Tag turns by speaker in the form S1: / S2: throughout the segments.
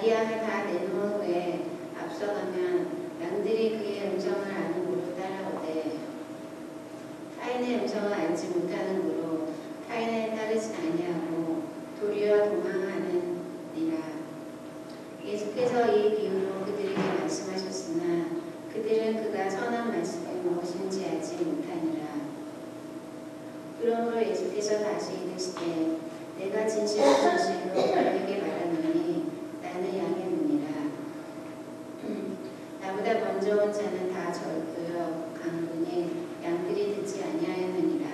S1: 자기 양을 다 내놓은 후에 앞서가면 양들이 그의 음성을 아는 고로 따라오되 타인의 음성을 알지 못하는 고로 타인에 따르지 아니하고 도리어 도망하느니라. 예수께서 이 비유로 그들에게 말씀하셨으나 그들은 그가 선한 말씀이 무엇인지 알지 못하니라. 그러므로 예수께서 다시 이르시되 내가 진실로 너희에게 말하노니 나는 양의 문이라. 나보다 먼저 온 자는 다 절도여 강군이 양들이 듣지 아니하였느니라.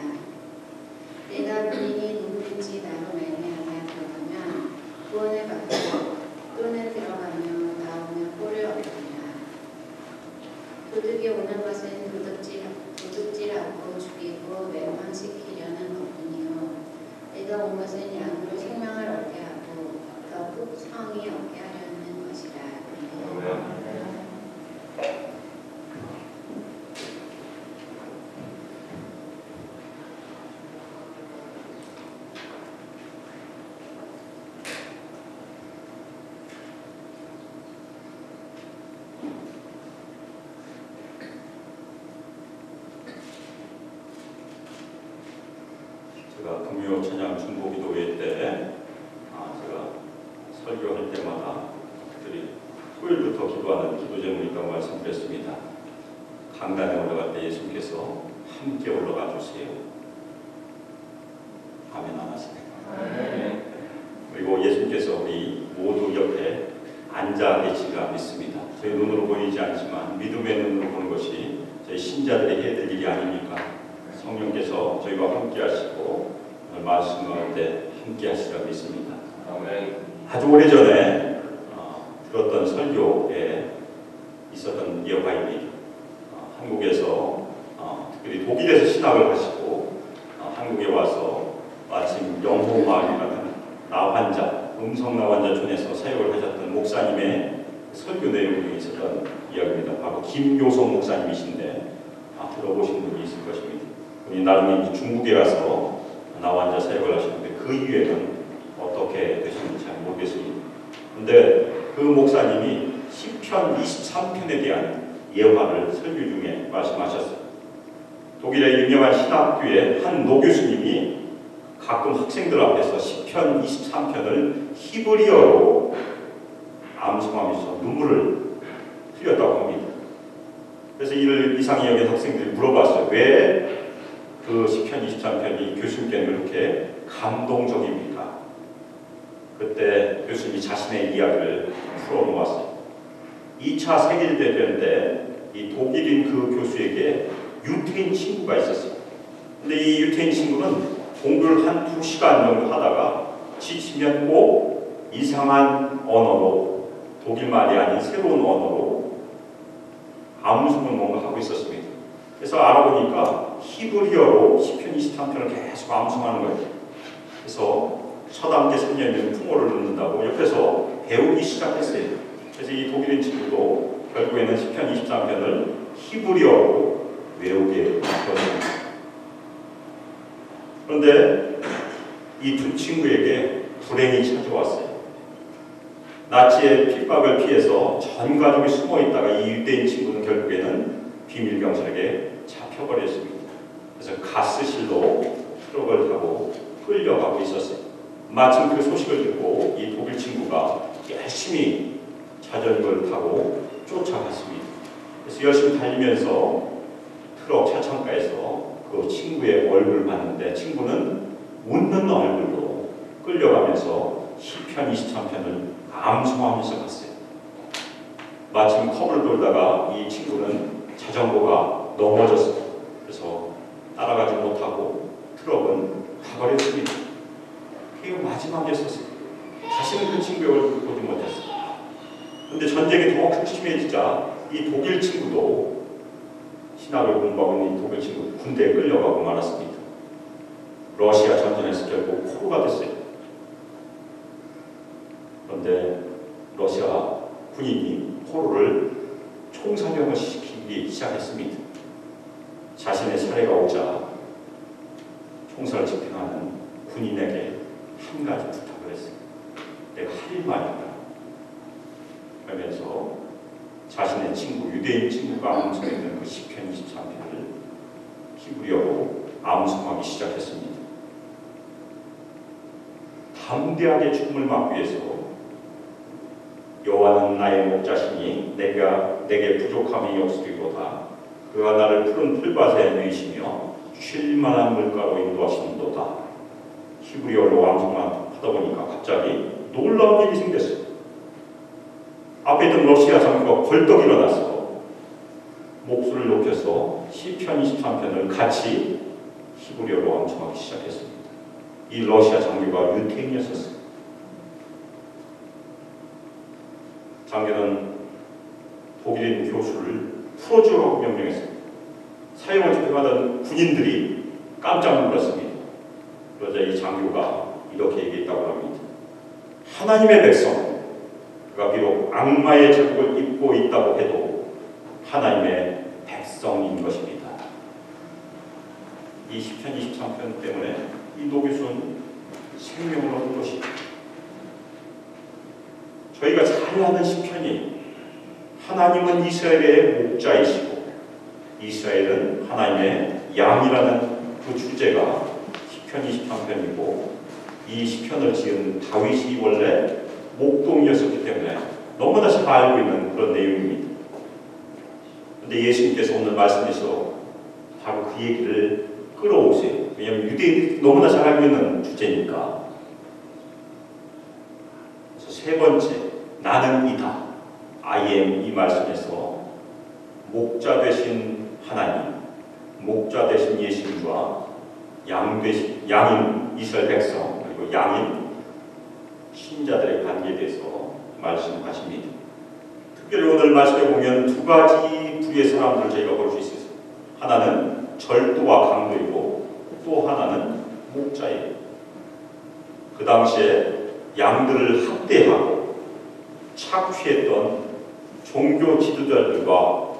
S1: 내가 문이니 누구든지 나로 말미암아 들어가면 구원을 받고 또는 들어가며 나오면 꼴을 얻으리라. 도둑이 오는 것은 도둑질하고 죽이고 멸망시키려는 것뿐이요 내가 온 것은 양으로 생명을 얻게 하고 더 풍성히 얻게 하려는 것이라.
S2: 제가 금요 찬양 중보기도회 때 제가 설교할 때마다 그들이 토요일부터 기도하는 기도 제목이 있다고 말씀드렸습니다. 강단에 올라갈 때 예수님께서 함께 올라가 주세요. 아멘 안 하시네요. 그리고 예수님께서 우리 모두 옆에 앉아 계시리라 믿습니다. 저희 눈으로 보이지 않지만 믿음의 눈으로 보는 것이 저희 신자들에게 해야 될 일이 아닙니까? 성령께서 저희와 함께 하시고 말씀할 때 함께 하시리라 믿습니다. 아주 오래전에 들었던 설교에 있었던 예화입니다. 한국에서 특별히 독일에서 신학을 하시고 한국에 와서 마침 영호마을이라는 나환자, 음성나환자촌에서 사역을 하셨던 목사님의 설교 내용 중에 있었던 이야기입니다. 바로 김요성 목사님이신데 들어보신 분이 있을 것입니다. 그분이 나중에 중국에 가서 나환자 사역을 하시는데 그 이후에는 어떻게 되셨는지 잘 모르겠습니다. 그런데 그 목사님이 시편 23편에 대한 예화를 설교 중에 말씀하셨어요. 독일의 유명한 신학교의 한 노교수님이 가끔 학생들 앞에서 시편 23편을 히브리어로 암송하면서 눈물을 흘렸다고 합니다. 그래서 이를 이상히 여긴 학생들이 물어봤어요. 왜 그 시편 23편이 교수님께는 그렇게 감동적입니까? 그때 교수님이 자신의 이야기를 풀어놓았어요. 2차 세계대전 때 이 독일인 그 교수에게 유태인 친구가 있었어요. 근데 이 유태인 친구는 공부를 한 2시간 정도 하다가 지치면 꼭 이상한 언어로, 독일말이 아닌 새로운 언어로 암송을 뭔가 하고 있었습니다. 그래서 알아보니까 히브리어로 시편 23편을 계속 암송하는 거예요. 그래서 첫 함께 3년이면 풍어를 넣는다고 옆에서 배우기 시작했어요. 그래서 이 독일인 친구도 결국에는 시편 23편을 히브리어로 외우게 되었습니다. 그런데 이 두 친구에게 불행이 찾아왔어요. 나치의 핍박을 피해서 전 가족이 숨어 있다가 이 유대인 친구는 결국에는 비밀 경찰에게 잡혀버렸습니다. 그래서 가스실로 트럭을 타고 끌려가고 있었어요. 마침 그 소식을 듣고 이 독일 친구가 열심히 자전거를 타고 쫓아갔습니다. 그래서 열심히 달리면서 트럭 차창가에서 그 친구의 얼굴을 봤는데 친구는 웃는 얼굴로 끌려가면서 시편 23편을 암송하면서 갔어요. 마침 컵을 돌다가 이 친구는 자전거가 넘어졌어요. 그래서 따라가지 못하고 트럭은 가버렸습니다. 그게 마지막에 섰어요. 다시는 그 친구의 얼굴을 보지 못했어요. 그런데 전쟁이 더 극심해지자 이 독일 친구도 신학을 공부하고 있는 이 독일 친구 군대에 끌려가고 말았습니다. 러시아 전쟁에서 결국 포로가 됐어요. 그런데 러시아 군인이 포로를 총사령을 시키기 시작했습니다. 자신의 차례가 오자 총사를 집행하는 군인에게 한 가지 부탁을 했어요. 내가 할 말이다. 그러면서 자신의 친구, 유대인 친구가 암송했던 그 시편 23편을 히브리어로 암송하기 시작했습니다. 담대하게 죽음을 막기 위해서 여호와는 나의 목자시니 내게 부족함이 없으리로다. 그가 나를 푸른 풀밭에 누이시며 쉴 만한 물가로 인도하시는도다. 히브리어로 암송하다 보니까 갑자기 놀라운 일이 생겼어요. 앞에 있던 러시아 장교가 벌떡 일어나서 목소리를 높여서 시편 23편을 같이 히브리어로 암송하기 시작했습니다. 이 러시아 장교가 유태인이었어요. 장교는 독일인 교수를 풀어주라고 명령했습니다. 사형을 집행하던 군인들이 깜짝 놀랐습니다. 그러자 이 장교가 이렇게 얘기했다고 합니다. 하나님의 백성, 그가 비록 악마의 제국을 입고 있다고 해도 하나님의 백성인 것입니다. 이 시편 23편 때문에 이 노교수는 생명을 얻은 것입니다. 저희가 잘 아는 시편이 하나님은 이스라엘의 목자이시고 이스라엘은 하나님의 양이라는 그 주제가 시편 23편이고 이 시편을 지은 다윗이 원래 목동이었기 때문에 너무나 잘 알고 있는 그런 내용입니다. 그런데 예수님께서 오늘 말씀에서 바로 그 얘기를 끌어오세요. 왜냐하면 유대인들이 너무나 잘 알고 있는 주제니까. 그래서 세 번째, 나는 이다. I am, 이 말씀에서 목자 되신 하나님, 목자 되신 예수님과 양인 이스라엘 백성, 그리고 양인 신자들의 관계에 대해서 말씀하십니다. 특별히 오늘 말씀에 보면 두 가지 부류의 사람들을 저희가 볼 수 있어요. 하나는 절도와 강도이고 또 하나는 목자예요. 그 당시에 양들을 학대하고 착취했던 종교 지도자들과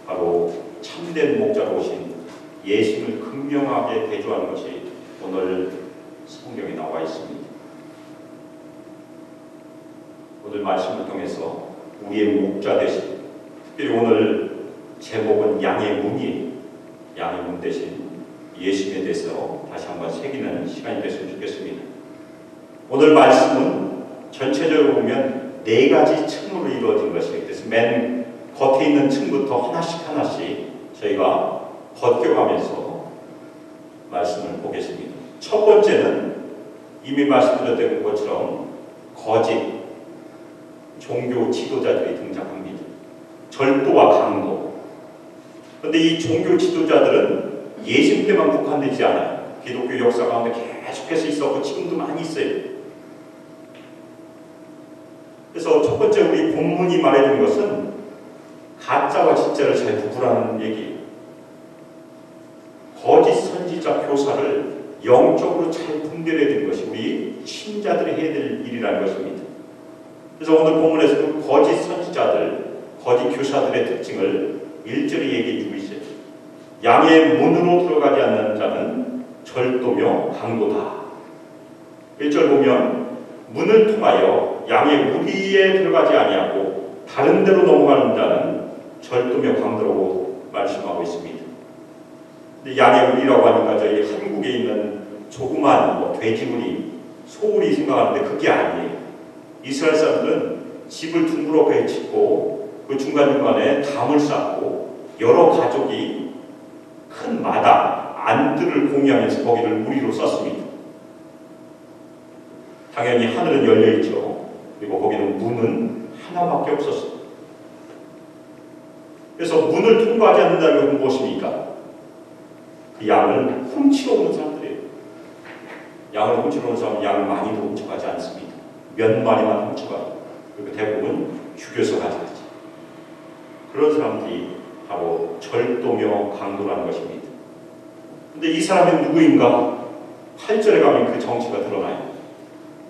S2: 바로 참된 목자로 오신 예수님을 극명하게 대조하는 것이 오늘 성경에 나와 있습니다. 오늘 말씀을 통해서 우리의 목자 대신, 특별히 오늘 제목은 양의 문이에요. 양의 문 대신 예수님에 대해서 다시 한번 새기는 시간이 됐으면 좋겠습니다. 오늘 말씀은 전체적으로 보면 네 가지 층으로 이루어진 것이에요. 그래서 맨 겉에 있는 층부터 하나씩 저희가 벗겨가면서 말씀을 보겠습니다. 첫 번째는 이미 말씀드렸던 것처럼 거짓 종교 지도자들이 등장합니다. 절도와 강도. 그런데 이 종교 지도자들은 예수님 때만 국한되지 않아요. 기독교 역사 가운데 계속해서 있었고 지금도 많이 있어요. 그래서 첫 번째 우리 본문이 말해주는 것은 가짜와 진짜를 잘 구분하는 얘기예요. 거짓 선지자 교사를 영적으로 잘 분별해야 되는 것이 우리 신자들이 해야 될 일이라는 것입니다. 그래서 오늘 본문에서도 거짓 선지자들, 거짓 교사들의 특징을 1절에 얘기해 주고 있어요. 양의 문으로 들어가지 않는 자는 절도며 강도다. 1절 보면 문을 통하여 양의 우리에 들어가지 아니하고 다른 데로 넘어가는 자는 절도며 강도라고 말씀하고 있습니다. 근데 양의 우리라고 하니까 저희 한국에 있는 조그만 돼지우리, 소우리 생각하는데 그게 아니에요. 이스라엘 사람들은 집을 둥그렇게 짓고 그 중간중간에 담을 쌓고 여러 가족이 큰 마당, 안들을 공유하면서 거기를 우리로 썼습니다. 당연히 하늘은 열려있죠. 그리고 거기는 문은 하나밖에 없었습니다. 그래서 문을 통과하지 않는다는 것은 무엇입니까? 그 양을 훔치러 오는 사람들이에요. 양을 훔치러 오는 사람은 양을 많이도 훔쳐가지 않습니다. 몇 마리만 훔쳐가요. 그리고 대부분 죽여서 가져가지. 그런 사람들이 바로 절도며 강도라는 것입니다. 근데 이 사람은 누구인가? 8절에 가면 그 정체가 드러나요.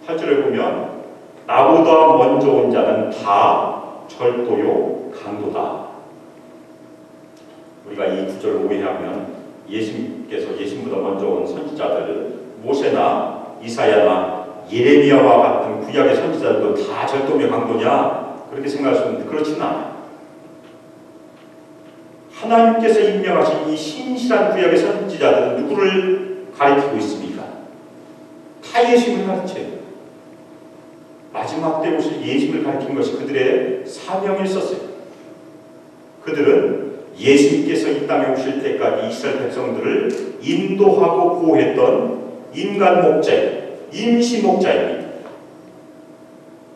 S2: 8절에 보면 나보다 먼저 온 자는 다 절도요 강도다. 우리가 이 구절을 오해하면 예수님보다 먼저 온 선지자들 모세나 이사야나 예레미야와 같은 구약의 선지자들도 다 절도며 강도냐? 그렇게 생각할 수 있는데 그렇지는 않아요. 하나님께서 임명하신 이 신실한 구약의 선지자들은 누구를 가리키고 있습니까? 다 예수님을 가르쳐요. 마지막 때 오실 예수님을 가리킨 것이 그들의 사명이었어요. 그들은 예수님께서 이 땅에 오실 때까지 이스라엘 백성들을 인도하고 보호했던 인간 목자예요. 임시 목자입니다.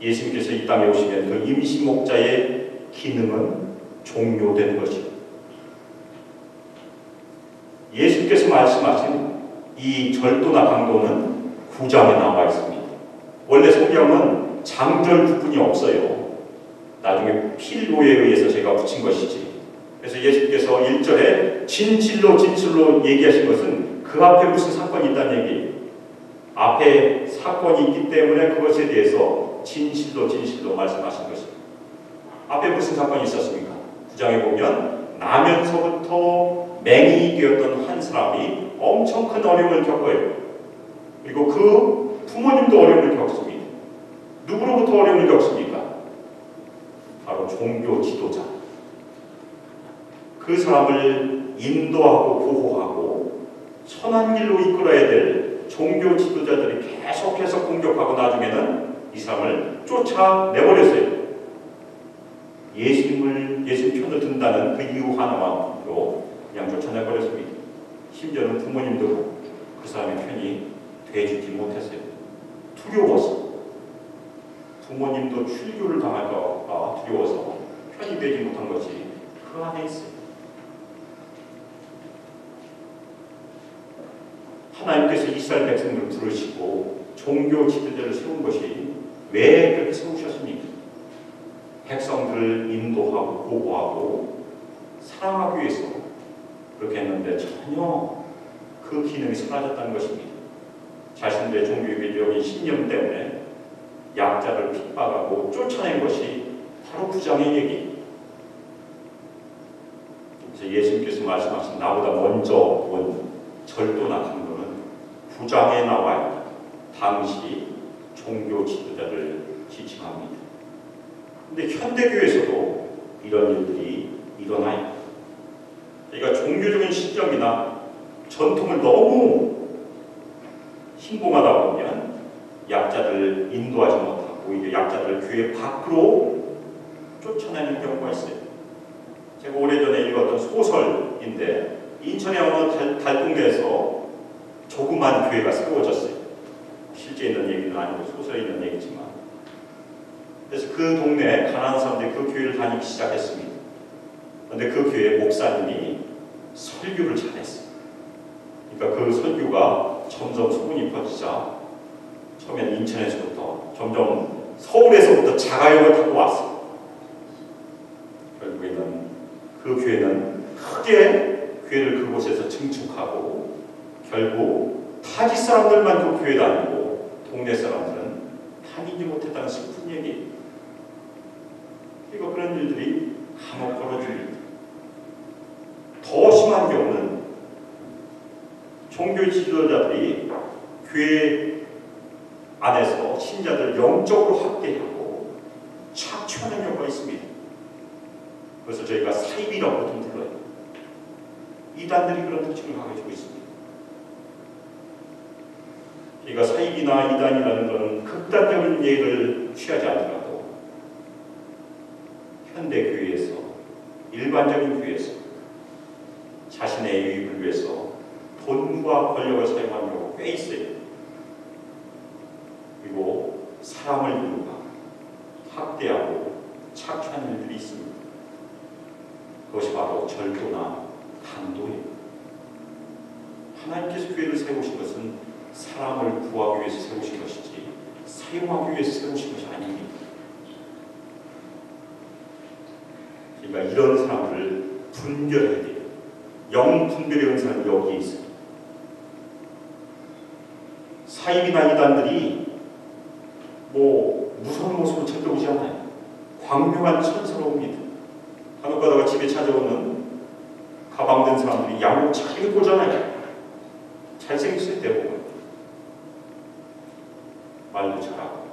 S2: 예수님께서 이 땅에 오시면 그 임시 목자의 기능은 종료되는 것입니다. 예수님께서 말씀하신 이 절도나 강도는 9장에 나와 있습니다. 원래 성경은 장절 구분이 없어요. 나중에 필로에 의해서 제가 붙인 것이지. 그래서 예수님께서 1절에 진실로 진실로 얘기하신 것은 그 앞에 무슨 사건이 있다는 얘기예요. 앞에 사건이 있기 때문에 그것에 대해서 진실로 진실로 말씀하신 것입니다. 앞에 무슨 사건이 있었습니까? 9장에 보면 나면서부터 맹인이 되었던 한 사람이 엄청 큰 어려움을 겪어요. 그리고 그 부모님도 어려움을 겪습니다. 누구로부터 어려움을 겪습니까? 바로 종교 지도자. 그 사람을 인도하고 보호하고 선한 길로 이끌어야 될 종교 지도자들이 계속해서 공격하고 나중에는 이 사람을 쫓아내버렸어요. 예수님 편을 든다는 그 이유 하나만으로 그냥 쫓아내버렸습니다. 심지어는 부모님도 그 사람의 편이 돼주지 못했어요. 두려워서. 부모님도 출교를 당할까 두려워서 편이 되지 못한 것이 그 안에 있어요. 하나님께서 이스라엘 백성들을 부르시고 종교 지도자를 세운 것이 왜 그렇게 세우셨습니까? 백성들을 인도하고 보호하고 사랑하기 위해서 그렇게 했는데 전혀 그 기능이 사라졌다는 것입니다. 자신들의 종교개혁적인 신념 때문에 약자를 핍박하고 쫓아낸 것이 바로 9장의 얘기. 그래서 예수님께서 말씀하신 나보다 먼저 온 절도나 강도는 9장에 나와요. 당시 종교 지도자를 지칭합니다. 그런데 현대교회에서도 이런 일들이 일어나요. 그러니까 종교적인 신념이나 전통을 너무 신봉하다 보면 약자들을 인도하지 못하고 오히려 약자들을 교회 밖으로 쫓아내는 경우가 있어요. 제가 오래전에 읽었던 소설인데 인천의 어느 달동네에서 조그만 교회가 세워졌어요. 실제 있는 얘기는 아니고 소설에 있는 얘기지만. 그래서 그 동네에 가난한 사람들이 그 교회를 다니기 시작했습니다. 그런데 그 교회 목사님이 설교를 잘했어요. 그러니까 그 설교가 점점 소문이 퍼지자 처음에는 인천에서부터 점점 서울에서부터 자가용을 타고 왔어요. 결국에는 그 교회는 크게 교회를 그곳에서 증축하고 결국 타지 사람들만 그 교회 다니고 동네 사람들은 다니지 못했다는 슬픈 얘기. 그리고 그런 일들이 간혹 벌어집니다. 더 심한 경우는 종교 지도자들이 교회 안에서 신자들을 영적으로 학대하고 착취하는 경우가 있습니다. 그래서 저희가 사입이라고 보통 불러요. 이단들이 그런 특징을 가지고 있습니다. 그러니까 사입이나 이단이라는 것은 극단적인 예를 취하지 않더라도 현대 교회에서 일반적인 교회에서 자신의 유익을 위해서 돈과 권력을 사용하는 경우가 꽤 있어요. 그리고 사람을 이루고 학대하고 착취하는 일들이 있습니다. 그것이 바로 절도나 강도예요. 하나님께서 교회를 세우신 것은 사람을 구하기 위해서 세우신 것이지 사용하기 위해서 세우신 것이 아닙니다. 그러니까 이런 사람들을 분별해야 돼요. 영 분별의 은사는 여기에 있어요. 사입이나 이단들이 무서운 모습으로 절대 오지 않아요. 광명한 천사로 옵니다. 간혹 가다가 집에 찾아오는 가방 든 사람들이 양복 잘 입고 오잖아요. 잘생겼을 때 보면 말도 잘하고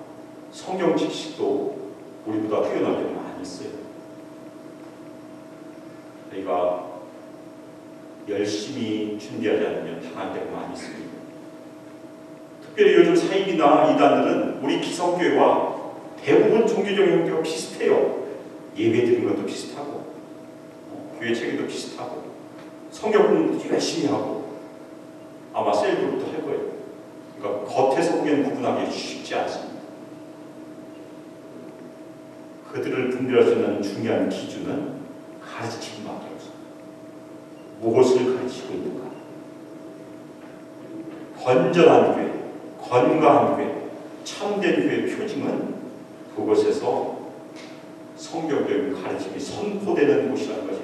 S2: 성경 지식도 우리보다 뛰어난 게 많이 있어요. 저희가 열심히 준비하지 않으면 당할 때가 많이 있습니다. 특별히 요즘 사입이나 이단들은 우리 기성교회와 대부분 종교적인 형태가 비슷해요. 예배 드리는 것도 비슷하고 교회 체계도 비슷하고 성경 공부도 열심히 하고 아마 셀그룹도 할 거예요. 그러니까 겉에서 보기에는 구분하기 쉽지 않습니다. 그들을 분별할 수 있는 중요한 기준은 가르치기밖에 없어요. 무엇을 가르치고 있는가? 건전한 교회, 건강한 교회, 참된 교회의 표징은 그곳에서 성경적인 가르침이 선포되는 곳이라는 거죠.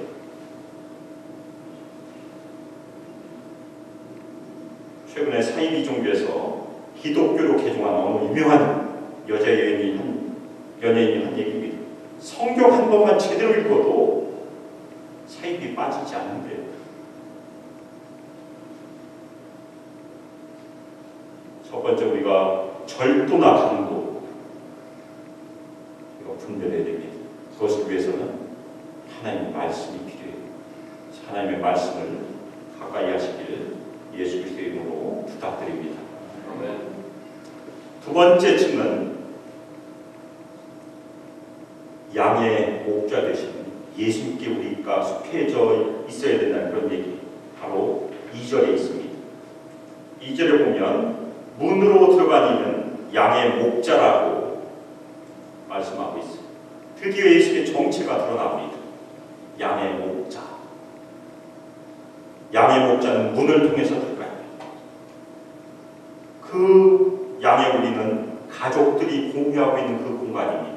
S2: 최근에 사이비 종교에서 기독교로 개종한 어느 유명한 여자 연예인이 한 얘기입니다. 성경 한 번만 제대로 읽어도 사입이 빠지지 않는데요. 첫 번째 우리가 절도나 강도 이거 분별해야 됩니다. 그것을 위해서는 하나님의 말씀이 필요해요. 하나님의 말씀을 가까이 하시기를 예수 그리스도의 이름으로 부탁드립니다. 두 번째 층은 양의 목자 되신 예수님께 우리가 속해져 있어야 된다는 그런 얘기 바로 2절에 있습니다. 2절에 보면 문으로 들어가니는 양의 목자라고 말씀하고 있습니다. 드디어 예수님의 정체가 드러납니다. 양의 목자. 양의 목자는 문을 통해서 들어가요. 그 양의 우리는 가족들이 공유하고 있는 그 공간입니다.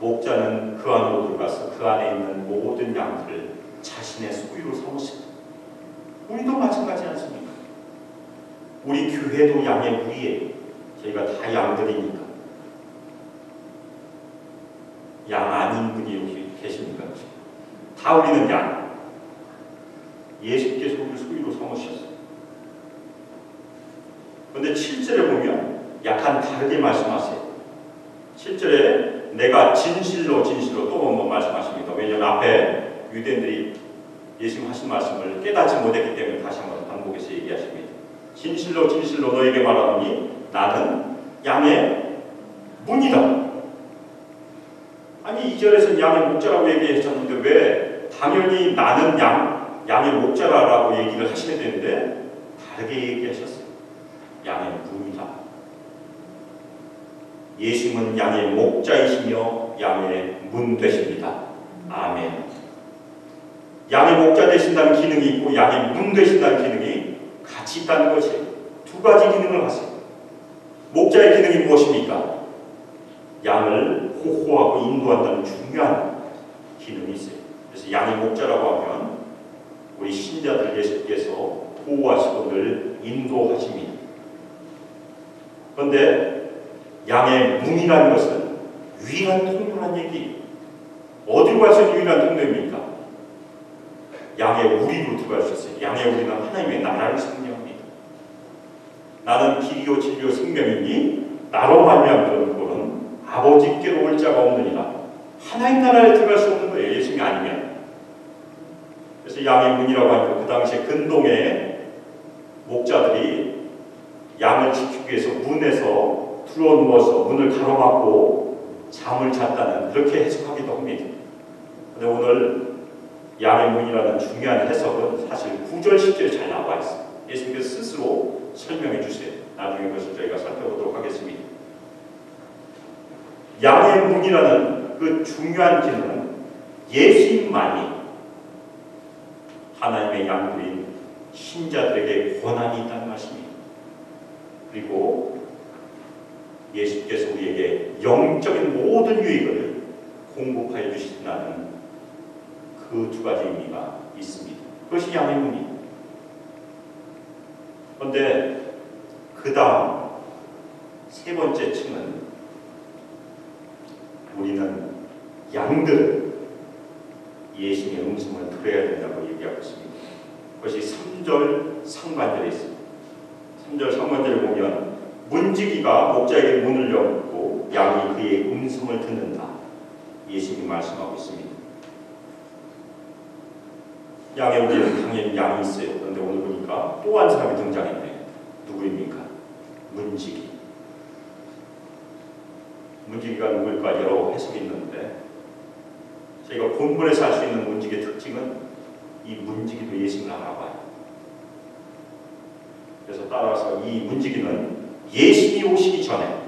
S2: 목자는 그 안으로 들어가서 그 안에 있는 모든 양들을 자신의 소유로 삼으십니다. 우리도 마찬가지 않습니까? 우리 교회도 양의 무리예요. 저희가 다 양들이니까. 양 아닌 분이 여기 계십니까? 다 우리는 양. 예수께서 우리를 소유로 삼으셨어요. 그런데 7절에 보면 약간 다르게 말씀하세요. 7절에 내가 진실로 또 한번 말씀하십니다. 왜냐하면 앞에 유대인들이 예수님 하신 말씀을 깨닫지 못했기 때문에 다시 한번 반복해서 얘기하십니다. 진실로 너에게 말하노니 나는 양의 문이다. 아니 2절에서는 양의 목자라고 얘기하셨는데 왜 당연히 나는 양의 목자라고 얘기를 하셔야 되는데 다르게 얘기하셨어요. 양의 문이다. 예수님은 양의 목자이시며 양의 문 되십니다. 아멘. 양의 목자 되신다는 기능이 있고 양의 문 되신다는 기능이 같이 있다는 것이 두 가지 기능을 하세요. 목자의 기능이 무엇입니까? 양을 호호하고 인도한다는 중요한 기능이 있어요. 그래서 양의 목자라고 하면 우리 신자들 예수께서 보호하시고 늘 인도하십니다. 그런데 양의 문이라는 것은 유일한 통로란 얘기. 어디로 갈 수 있는 유일한 통로입니까? 양의 우리로 들어갈 수 있어요. 양의 우리는 하나님의 나라를 상징합니다. 나는 길이요 진리요 생명이니 나로 말미암는 그는 아버지께로 올 자가 없느니라. 하나님 나라에 들어갈 수 없는 거예요. 예수님이 아니면. 그래서 양의 문이라고 하니까 그 당시에 근동의 목자들이 양을 지키기 위해서 문에서 들어누워서 문을 가로막고 잠을 잤다는 그렇게 해석하기도 합니다. 그런데 오늘 양의 문이라는 중요한 해석은 사실 9절 10절에 잘 나와 있어요. 예수님께서 스스로 설명해 주세요. 나중에 그것을 저희가 살펴보도록 하겠습니다. 양의 문이라는 그 중요한 기능은 예수님만이 하나님의 양들인 신자들에게 권한이 있다는 말씀입니다. 그리고 예수께서 우리에게 영적인 모든 유익을 공급하여 주신다는 그 두 가지 의미가 있습니다. 그것이 양의 문입니다. 그런데 그 다음 세 번째 층은 우리는 양들은 예수님의 음성을 들어야 된다고 얘기하고 있습니다. 그것이 3절 상반절에 있습니다. 3절 상반절에 보면 문지기가 목자에게 문을 열고 양이 그의 음성을 듣는다. 예수님이 말씀하고 있습니다. 양의 우리는 당연히 양이 있어요. 그런데 오늘 보니까 또 한 사람이 등장했네요. 누구입니까? 문지기. 문지기가 누구일까 여러 해석이 있는데 저희가 본문에서 알 수 있는 문지기의 특징은 이 문지기도 예수님을 알아봐요. 그래서 따라서 이 문지기는 예수님이 오시기 전에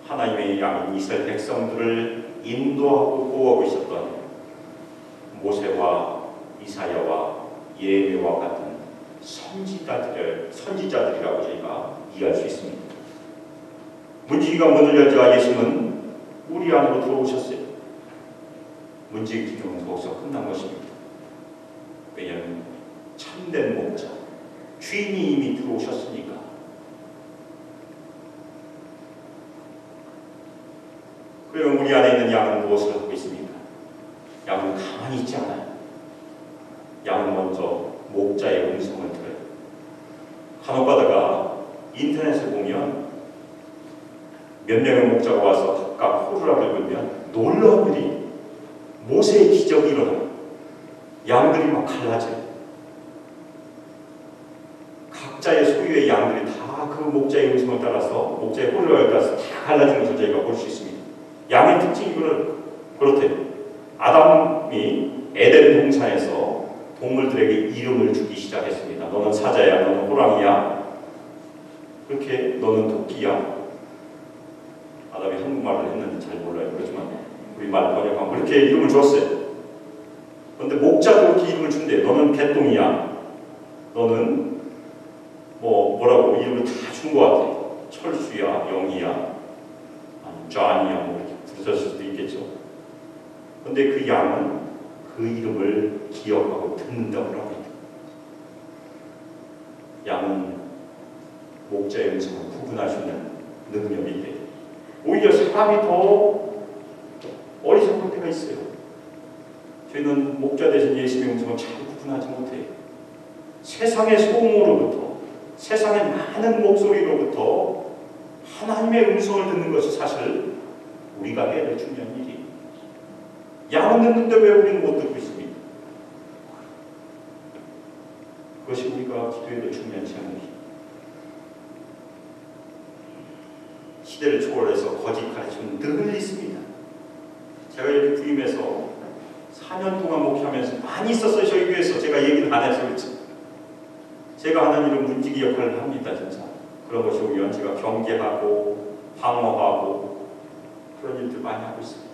S2: 하나님의 양인 이스라엘 백성들을 인도하고 보호하고 있었던 모세와 이사야와 예레미야와 같은 선지자들이라고 저희가 이해할 수 있습니다. 문지기가 문을 열자 예수님은 우리 안으로 들어오셨어요. 문지기 기능은 거기서 끝난 것입니다. 왜냐하면 참된 목자, 주인이 이미 들어오셨으니까. 그러면 우리 안에 있는 양은 무엇을 하고 있습니까? 양은 가만히 있지 않아요. 양은 먼저 목자의 음성을 들어요. 간혹 가다가 인터넷에 보면 몇 명의 목자가 와서 각각 호루라기를 불면 놀라운 일이 모세의 기적이 일어나요. 양들이 막 갈라져요. 각자의 소유의 양들이 다 그 목자의 음성을 따라서 목자의 호루라기를 따라서 다 갈라진 것을 저희가 볼 수 있습니다. 양의 특징이 그렇대요. 아담이 에덴 동산에서 동물들에게 이름을 주기 시작했습니다. 너는 사자야, 너는 호랑이야, 그렇게 너는 토끼야. 아담이 한국말을 했는지 잘 몰라요. 그렇지만 우리말 번역하면 그렇게 이름을 줬어요. 그런데 목자도 그렇게 이름을 준대요. 너는 개똥이야, 너는 뭐라고 이름을 다 준 것 같아요. 철수야, 영이야, 존이야, 뭐 이렇게 부르셨을 수도 있겠죠. 그런데 그 양은 그 이름을 기억하고 듣는다고 합니다. 양은 목자의 음성을 구분할 수 있는 능력이 있대요. 오히려 사람이 더 어리석을 때가 있어요. 저희는 목자 대신 예수님의 음성을 잘 구분하지 못해요. 세상의 소음으로부터, 세상의 많은 목소리로부터 하나님의 음성을 듣는 것이 사실 우리가 해야 될 중요한 일이에요. 양은 듣는데 왜 우리는 못 듣고 있습니까? 그것이 우리가 기도해야 될 중요한 제목이에요. 시대를 초월해서 거짓 가르침은 늘 있습니다. 제가 이렇게 부임해서 4년 동안 목회하면서 많이 있었어요. 저희 교회에서. 제가 얘기를 안 해서 그렇지. 제가 하는 일은 문지기 역할을 합니다. 진짜. 그런 것이 오면 제가 경계하고 방어하고 그런 일들 많이 하고 있습니다.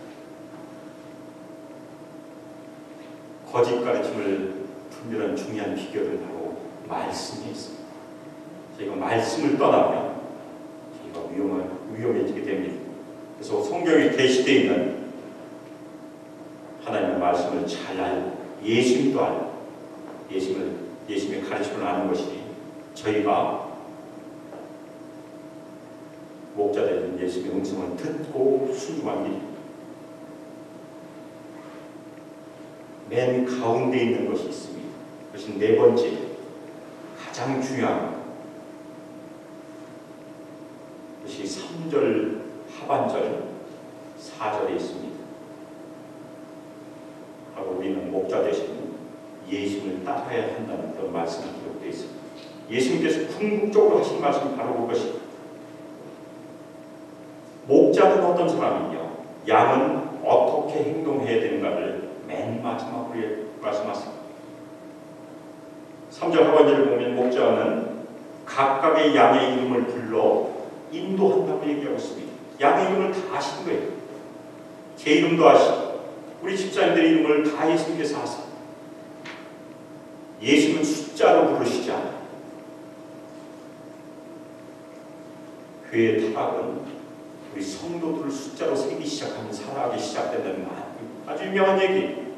S2: 거짓 가르침을 분별하는 중요한 비결은 바로 말씀이 있습니다. 저희가 말씀을 떠나면 저희가 위험해지게 됩니다. 그래서 성경에 계시되어 있는 하나님의 말씀을 잘 알고 예수님도 알고 예수님의 가르침을 아는 것이 저희가 목자되는 예수님의 음성을 듣고 순종한 일입니다. 맨 가운데 있는 것이 있습니다. 그것이 네 번째, 가장 중요한 것이 3절 하반절 4절에 있습니다. 하고 우리는 목자 되신 예수님을 따라야 한다는 그런 말씀이 기록되어 있습니다. 예수님께서 궁극적으로 하신 말씀이 바로 그것입니다. 목자는 어떤 사람이며 양은 어떻게 행동해야 되는가를 맨 마지막으로 말씀하십니다. 3절 하반절을 보면 목자는 각각의 양의 이름을 불러 인도한다고 얘기하고 있습니다. 양의 이름을 다 아신 거예요. 제 이름도 아시고 우리 집사님들의 이름을 다 예수님께서 아세요. 예수는 숫자로 부르시지 않아요. 교회의 타락은 우리 성도들을 숫자로 세기 시작하면 살아가기 시작된다는 아주 유명한 얘기.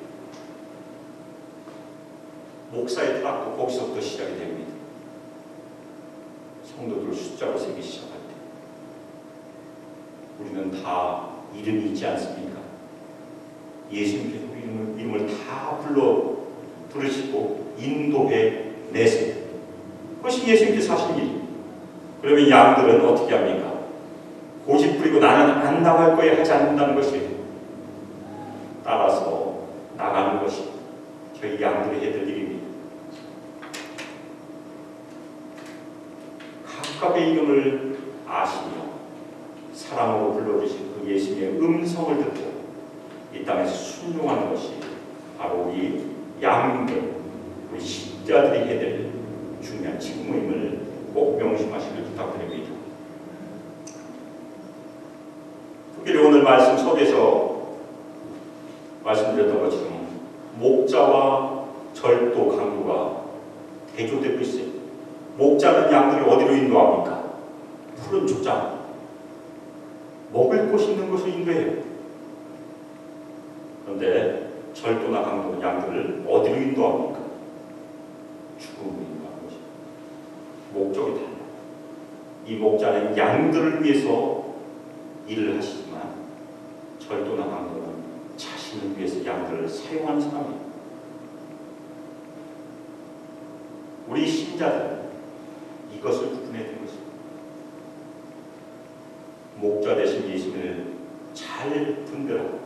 S2: 목사의 타락도 거기서부터 시작이 됩니다. 성도들을 숫자로 세기 시작할 때 우리는 다 이름이 있지 않습니까? 예수님께서 이름을 다 부르시고 인도해 내세요. 그것이 예수님께서 하신 일입니다. 그러면 양들은 어떻게 합니까? 고집 부리고 나는 안 나갈 거야 하지 않는다는 것이에요. 따라서 나가는 것이 저희 양들이 해야 될 일입니다. 각각의 이름을 아시며 사랑으로 불러주신 그 예수님의 음성을 듣고 이 땅에서 순종하는 것이 바로 우리 양들, 우리 신자들이 해야 될 중요한 직무임을 꼭 명심하시길 부탁드립니다. 특별히 오늘 말씀 속에서 말씀드렸던 것처럼 목자와 절도 강도가 대조되고 있어요. 목자는 양들을 어디로 인도합니까? 푸른 초장, 먹을 곳 있는 곳을 인도해요. 그런데 절도나 강도는 양들을 어디로 인도합니까? 죽음으로 인도하는 것입니다. 목적이 달라요. 이 목자는 양들을 위해서 일을 하시지만 절도나 강도는 자신을 위해서 양들을 사용하는 사람이에요. 우리 신자들은 이것을 구분해야 되는 것입니다. 목자 대신 예수님을 잘 분별하고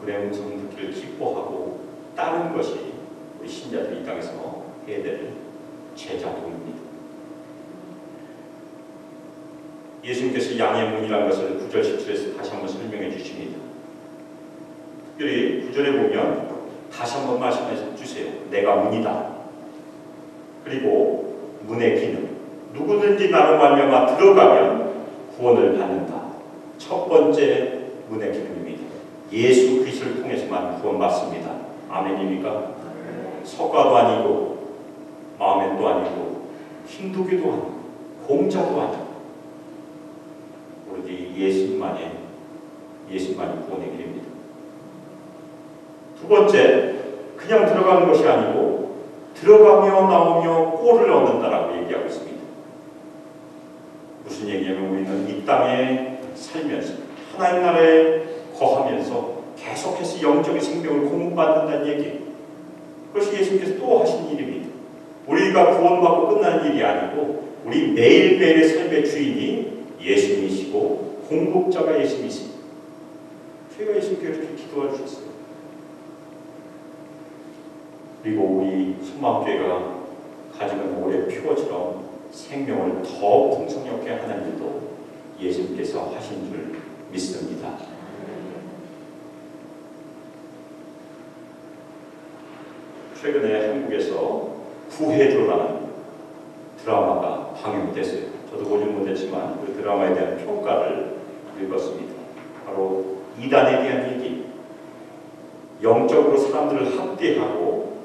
S2: 그분의 음성 듣기를 기뻐하고 따르는 것이 우리 신자들이 이 땅에서 해야 될 제자도입니다. 예수님께서 양의 문이라는 것을 9절 10절에서 다시 한번 설명해 주십니다. 특별히 9절에 보면 다시 한번 말씀해 주세요. 내가 문이다. 그리고 문의 기능, 누구든지 나로 말미암아 들어가면 구원을 받는다. 첫 번째 문의 기능입니다. 예수 그리스도를 통해서만 구원받습니다. 아멘입니까? 석가도 아니고 마음엔도 아니고 힌두교도 아니고 공자도 아니고 오로지 예수님만이 구원의 길입니다. 두 번째, 그냥 들어가는 것이 아니고 들어가며 나오며 꼴을 얻는다라고 얘기하고 있습니다. 무슨 얘기냐면 우리는 이 땅에 살면서 하나님 나라에 거하면서 계속해서 영적인 생명을 공급받는다는 얘기. 그것이 예수님께서 또 하신 일입니다. 우리가 구원받고 끝나는 일이 아니고 우리 매일매일의 삶의 주인이 예수님이시고 공급자가 예수님이십니다. 저희가 예수님께 이렇게 기도해 주셨어요. 그리고 우리 소망교회가 가지고 있는 올해 표어처럼 생명을 더 풍성하게 하는 일도 예수님께서 하신 줄 믿습니다. 최근에 한국에서 구해줘라는 드라마가 방영됐어요. 저도 보진 못했지만 그 드라마에 대한 평가를 읽었습니다. 바로 이단에 대한 얘기, 영적으로 사람들을 학대하고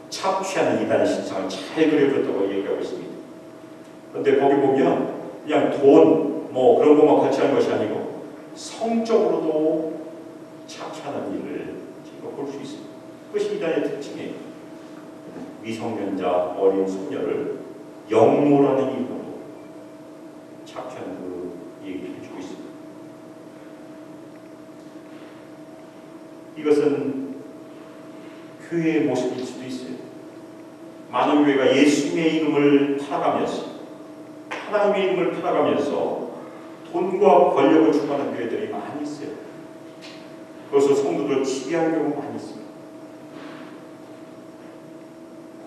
S2: 착취하는 이단의 신상을 잘 그려줬다고 얘기하고 있습니다. 그런데 거기 보면 그냥 돈 뭐 그런 것만 같이 하는 것이 아니고 성적으로도 착취하는 일을 제가 볼 수 있습니다. 그것이 이단의 특징이에요. 미성년자 어린 소녀를 영모라는 이유로 착취하는 그 얘기를 해주고 있습니다. 이것은 교회의 모습일 수도 있어요. 많은 교회가 예수님의 이름을 팔아가면서 하나님의 이름을 팔아가면서 돈과 권력을 추구하는 교회들이 많이 있어요. 그것을 성도들 지배하는 경우가 많이 있습니다.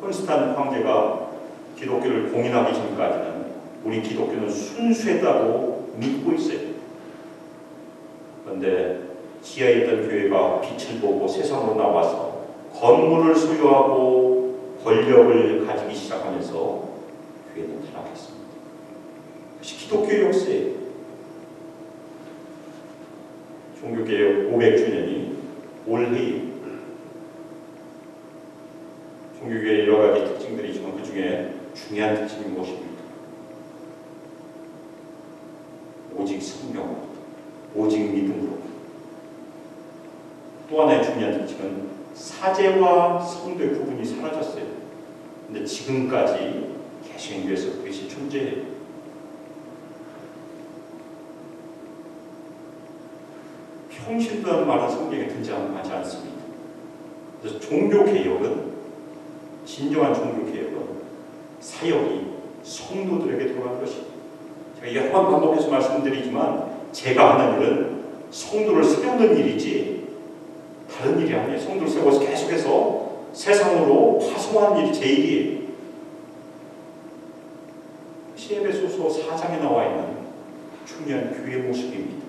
S2: 콘스탄 황제가 기독교를 공인하기 전까지는 우리 기독교는 순수했다고 믿고 있어요. 그런데 지하에 있던 교회가 빛을 보고 세상으로 나와서 건물을 소유하고 권력을 가지기 시작하면서 교회는 타락했습니다. 그것이 기독교의 역사예요. 종교개혁 500주년이 올해에 종교개혁의 여러 가지 특징들이 있지만 그 중에 중요한 특징이 무엇입니까? 오직 성령, 오직 믿음으로. 또 하나의 중요한 특징은 사제와 성도의 구분이 사라졌어요. 그런데 지금까지 개신교에서 그것이 존재해요. 평신도라는 말은 성경에 등장하지 않습니다. 그래서 종교개혁은, 진정한 종교개혁은 사역이 성도들에게 들어가는 것입니다. 제가 여러 번 반복해서 말씀드리지만 제가 하는 일은 성도를 세우는 일이지 다른 일이 아니에요. 성도를 세워서 계속해서 세상으로 파송하는 일이 제 일이에요. 에베소서 4장에 나와 있는 중요한 교회의 모습입니다.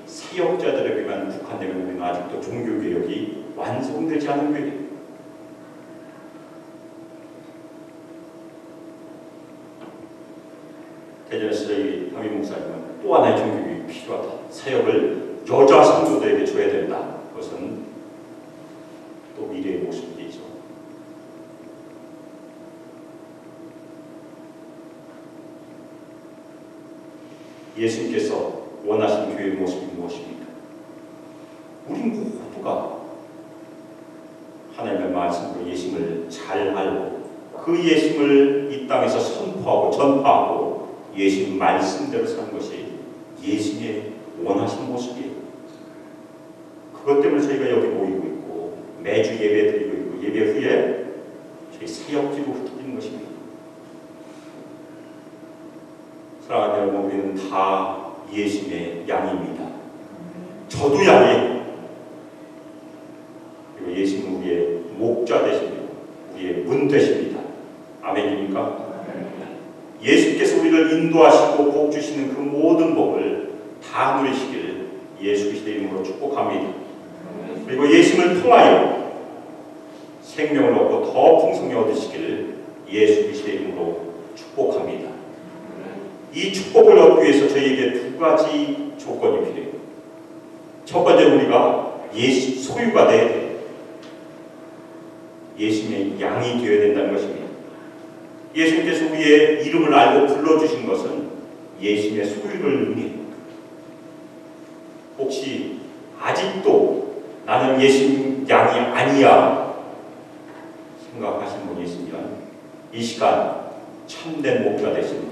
S2: 사역자들에게만 국한되면 우리는 아직도 종교개혁이 완성되지 않은 교회예요. 대전에서 저희 담임 목사님은 또 하나의 종교개혁이 필요하다. 사역을 여자 성도들에게 줘야 된다. 그것은 또 미래의 모습이죠. 예수님께서 원하신 교회의 모습이 무엇입니까? 우리 모두가 하나님의 말씀으로 예수님을 잘 알고 그 예수님을 이 땅에서 선포하고 전파하고 예수님 말씀대로 사는 것이 예수님의 원하신 모습이에요. 그것 때문에 저희가 여기 모이고 있고 매주 예배 드리고 있고 예배 후에 저희 사역지로 흩어지는 것입니다. 사랑하는 여러분, 우리는 다 예수님의 양입니다. 저도 양이에요. 그리고 예수님은 우리의 목자 되십니다. 우리의 문 되십니다. 아멘입니까? 예수께서 우리를 인도하시고 복 주시는 그 모든 복을 다 누리시길 예수 그리스도의 이름으로 축복합니다. 그리고 예수님을 통하여 생명을 얻고 더 풍성히 얻으시길 예수 그리스도의 이름으로 축복합니다. 이 축복을 얻기 위해서 저희에게 두 가지 조건이 필요해요. 첫 번째, 우리가 예수 소유가 돼야 돼요. 예수님의 양이 되어야 된다는 것입니다. 예수님께서 우리의 이름을 알고 불러주신 것은 예수님의 소유를 의미해요. 혹시 아직도 나는 예수님 양이 아니야 생각하시는 분이 있으면 이 시간 참된 목자 되신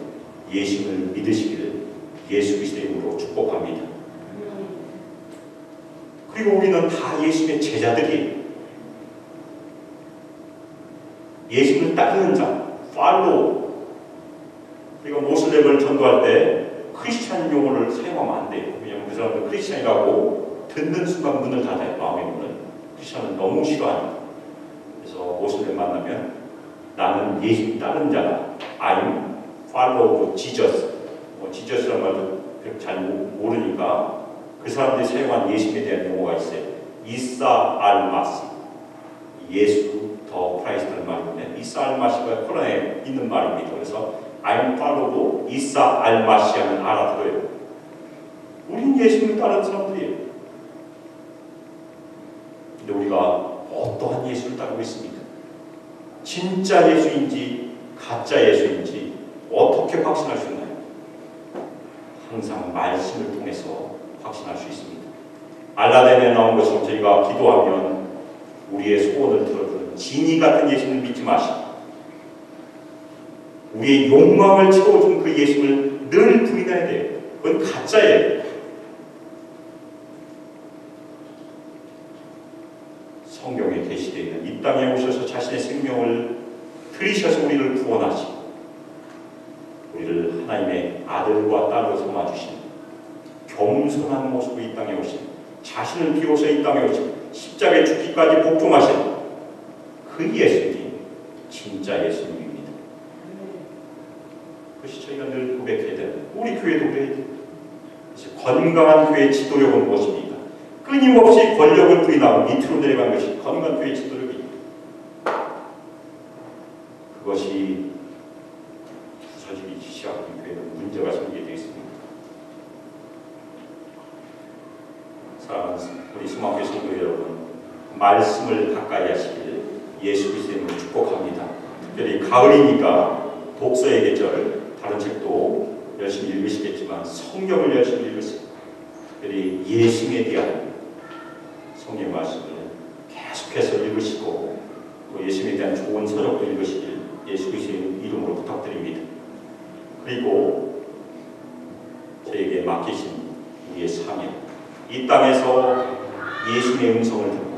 S2: 예수님을 믿으시기를 예수 그리스도의 이름으로 축복합니다. 그리고 우리는 다 예수님의 제자들이에요. 예수님을 따르는 자, 팔로우. 그리고 모슬렘을 전도할 때 크리스찬 용어를 사용하면 안 돼요. 왜냐하면 그 사람들 크리스찬이라고 듣는 순간 문을 닫아요. 마음의 문을. 크리스찬은 너무 싫어하니까. 그래서 모슬렘 만나면 나는 예수님 따르는 자다. I'm follow Jesus. 지저스란 말도 잘 모르니까 그 사람들이 사용한 예수님에 대한 용어가 있어요. 이사 알마시. 예수 더 크라이스트라는 말인데 이사 알마시가 코란에 있는 말입니다. 그래서 I'm follow고 이사 알마시 하면 알아들어요. 우린 예수님을 따르는 사람들이에요. 근데 우리가 어떠한 예수를 따르고 있습니까? 진짜 예수인지 가짜 예수인지 어떻게 확신할 수 있나요? 항상 말씀을 통해서 확신할 수 있습니다. 알라딘에 나온 것처럼 저희가 기도하면 우리의 소원을 들어주는 지니 같은 예수님을 믿지 마시고 우리의 욕망을 채워준 그 예수님을 늘 부인해야 돼요. 그건 가짜예요. 성경에 계시되어 있는 이 땅에 오셔서 자신의 생명을 들이셔서 우리를 구원하시고 우리를 하나님의 아들과 딸로 삼아주신 겸손한 모습으로 이 땅에 오신 자신을 비워서 이 땅에 오신 십자가에 죽기까지 복종하신 그 예수님이 진짜 예수님입니다. 그것이 저희가 늘 고백해야 되는 우리 교회도 그래야 돼요. 건강한 교회의 지도력은 무엇입니까? 끊임없이 권력을 부인하고 밑으로 내려간 것이 건강한 교회의 지도력입니다. 그것이 부서지기 시작하는 교회는 문제가 생기게 되어 있습니다. 사랑하는 우리 수막교회 성도 여러분, 말씀을 가까이 하시길 예수 그리스도의 이름으로 축복합니다. 특별히 가을이니까 독서의 계절, 다른 책도 열심히 읽으시겠지만 성경을 열심히 읽으세요. 특별히 예수님에 대한 성경 말씀을 계속해서 읽으시고 또 예수님에 대한 좋은 서적도 읽으시길 예수 그리스도의 이름으로 부탁드립니다. 그리고 저에게 맡기신 우리의 사명, 이 땅에서 예수님의 음성을 듣고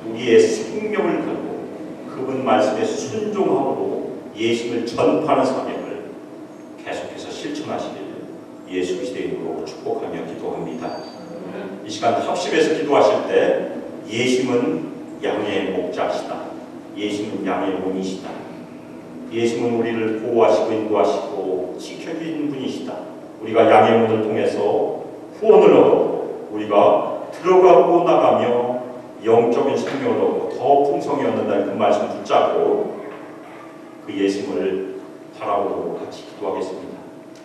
S2: 우리의 생명을 걸고 그분 말씀에 순종함으로 예수님을 전파하는 사명을 계속해서 실천하시길 예수 그리스도의 이름으로 축복하며 기도합니다. 이 시간 합심해서 기도하실 때 예수님은 양의 목자시다. 예수님은 양의 문이시다. 예수님은 우리를 보호하시고 인도하시고 지켜주시는 분이시다. 우리가 양의 문을 통해서 후원을 얻고 우리가 들어가고 나가며 영적인 생명을 얻고 더 풍성히 얻는다는 그 말씀 붙잡고 그 예수님을 바라보고 같이 기도하겠습니다.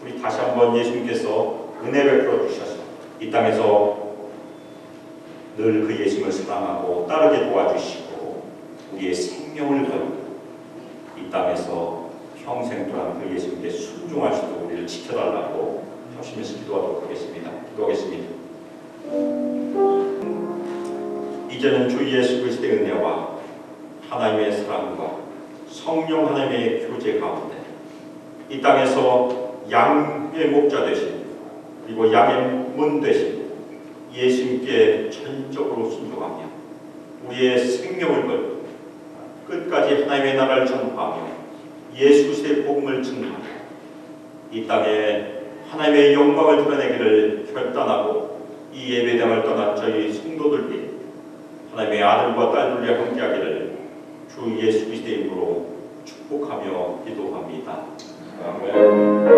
S2: 우리 다시 한번 예수님께서 은혜 베풀어 주셔서 이 땅에서 늘 그 예수님을 사랑하고 따르게 도와주시고 우리의 생명을 걸고 이 땅에서 평생 동안 그 예수님께 순종하시도록 우리를 지켜달라고 협심해서 기도하도록 하겠습니다. 기도하겠습니다. 이제는 주 예수 그리스도의 은혜와 하나님의 사랑과 성령 하나님의 교제 가운데 이 땅에서 양의 목자 되신 그리고 양의 문 되신 예수님께 전적으로 순종하며 우리의 생명을 걸고 끝까지 하나님의 나라를 전파하며 예수 그리스도의 복음을 증하며 이 땅에 하나님의 영광을 드러내기를 결단하고 이 예배당을 떠난 저희 성도들이 하나님의 아들과 딸들과 함께하기를 주 예수 그리스도의 이름으로 축복하며 기도합니다. 아멘.